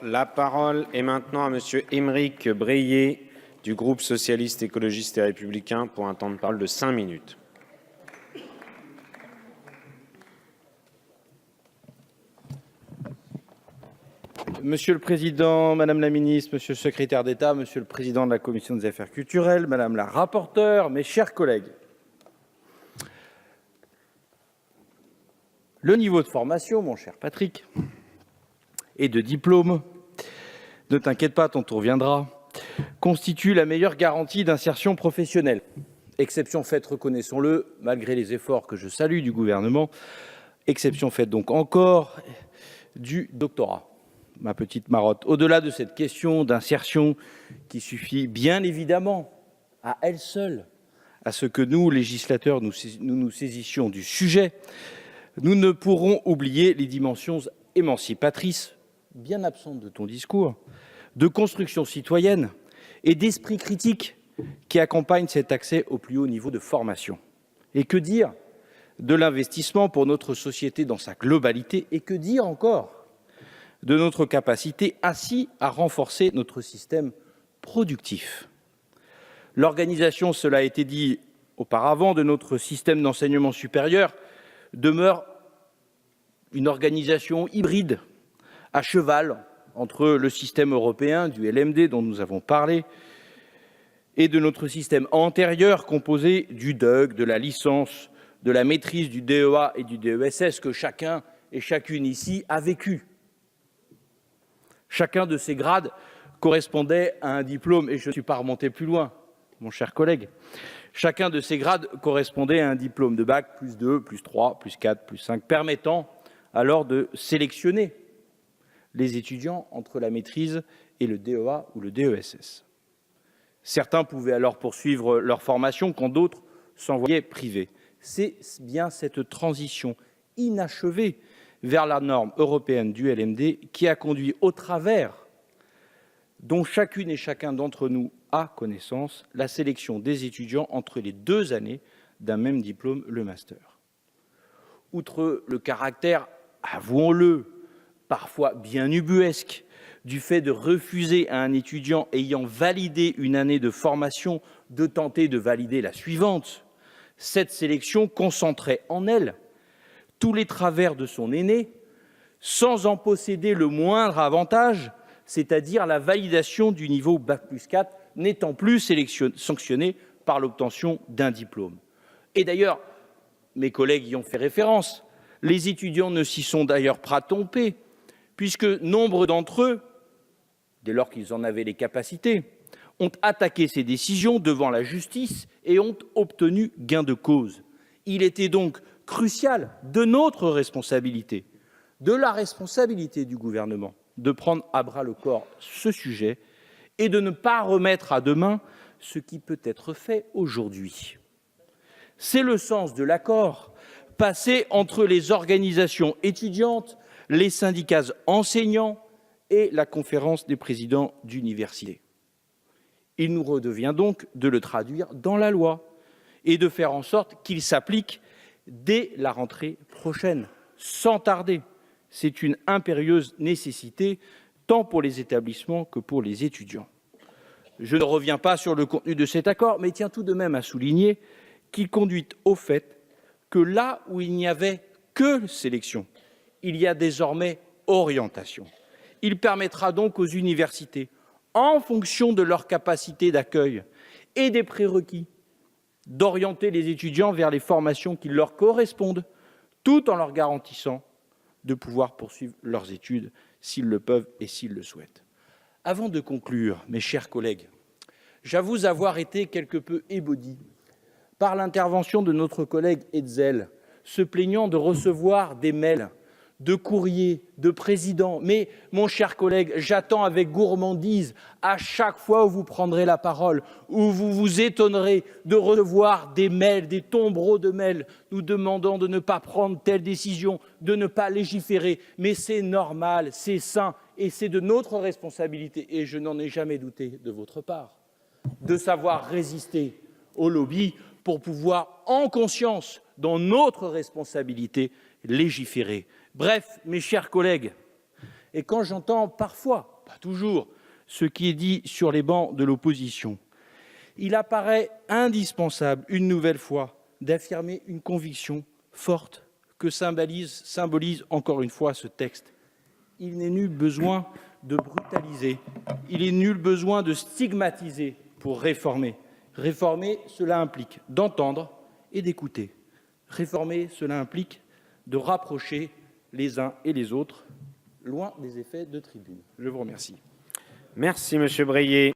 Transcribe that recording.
La parole est maintenant à Monsieur Aymeric Breillet du groupe socialiste, écologiste et républicain pour un temps de parole de 5 minutes. Monsieur le Président, Madame la Ministre, Monsieur le Secrétaire d'État, Monsieur le Président de la Commission des Affaires culturelles, Madame la rapporteure, mes chers collègues. Le niveau de formation, mon cher Patrick, et de diplôme, ne t'inquiète pas, ton tour viendra, constitue la meilleure garantie d'insertion professionnelle. Exception faite, reconnaissons-le, malgré les efforts que je salue du gouvernement, exception faite donc encore du doctorat. Ma petite marotte. Au-delà de cette question d'insertion qui suffit bien évidemment à elle seule à ce que nous, législateurs, nous saisissions du sujet, nous ne pourrons oublier les dimensions émancipatrices, bien absentes de ton discours, de construction citoyenne et d'esprit critique qui accompagnent cet accès au plus haut niveau de formation. Et que dire de l'investissement pour notre société dans sa globalité, et que dire encore de notre capacité ainsi à renforcer notre système productif. L'organisation, cela a été dit auparavant, de notre système d'enseignement supérieur demeure une organisation hybride, à cheval entre le système européen du LMD dont nous avons parlé et de notre système antérieur composé du DUG, de la licence, de la maîtrise du DEA et du DESS que chacun et chacune ici a vécu. Chacun de ces grades correspondait à un diplôme, et je ne suis pas remonté plus loin, mon cher collègue. Chacun de ces grades correspondait à un diplôme de bac, plus 2, plus 3, plus 4, plus 5, permettant alors de sélectionner les étudiants entre la maîtrise et le DEA ou le DESS. Certains pouvaient alors poursuivre leur formation quand d'autres s'en voyaient privés. C'est bien cette transition inachevée vers la norme européenne du LMD qui a conduit au travers, dont chacune et chacun d'entre nous a connaissance, la sélection des étudiants entre les 2 années d'un même diplôme, le master. Outre le caractère, avouons-le, parfois bien ubuesque, du fait de refuser à un étudiant ayant validé une année de formation de tenter de valider la suivante, cette sélection concentrait en elle tous les travers de son aîné, sans en posséder le moindre avantage, c'est-à-dire la validation du niveau Bac plus 4, n'étant plus sanctionnée par l'obtention d'un diplôme. Et d'ailleurs, mes collègues y ont fait référence, les étudiants ne s'y sont d'ailleurs pas trompés, puisque nombre d'entre eux, dès lors qu'ils en avaient les capacités, ont attaqué ces décisions devant la justice et ont obtenu gain de cause. Il était donc crucial de notre responsabilité, de la responsabilité du gouvernement, de prendre à bras-le-corps ce sujet et de ne pas remettre à demain ce qui peut être fait aujourd'hui. C'est le sens de l'accord passé entre les organisations étudiantes, les syndicats enseignants et la conférence des présidents d'université. Il nous redevient donc de le traduire dans la loi et de faire en sorte qu'il s'applique dès la rentrée prochaine, sans tarder. C'est une impérieuse nécessité, tant pour les établissements que pour les étudiants. Je ne reviens pas sur le contenu de cet accord, mais tiens tout de même à souligner qu'il conduit au fait que là où il n'y avait que sélection, il y a désormais orientation. Il permettra donc aux universités, en fonction de leur capacité d'accueil et des prérequis, d'orienter les étudiants vers les formations qui leur correspondent, tout en leur garantissant de pouvoir poursuivre leurs études s'ils le peuvent et s'ils le souhaitent. Avant de conclure, mes chers collègues, j'avoue avoir été quelque peu ébaudi par l'intervention de notre collègue Hetzel, se plaignant de recevoir des mails, de courriers, de présidents. Mais, mon cher collègue, j'attends avec gourmandise à chaque fois où vous prendrez la parole, où vous vous étonnerez de recevoir des mails, des tombereaux de mails, nous demandant de ne pas prendre telle décision, de ne pas légiférer. Mais c'est normal, c'est sain, et c'est de notre responsabilité, et je n'en ai jamais douté de votre part, de savoir résister aux lobbies pour pouvoir, en conscience, dans notre responsabilité, légiférer. Bref, mes chers collègues, et quand j'entends parfois pas toujours, ce qui est dit sur les bancs de l'opposition. Il apparaît indispensable, une nouvelle fois, d'affirmer une conviction forte que symbolise encore une fois ce texte. Il n'est nul besoin de brutaliser, il n'est nul besoin de stigmatiser pour réformer. Réformer, cela implique d'entendre et d'écouter. Réformer, cela implique de rapprocher les uns et les autres, loin des effets de tribune. Je vous remercie. Merci, Monsieur Breillet.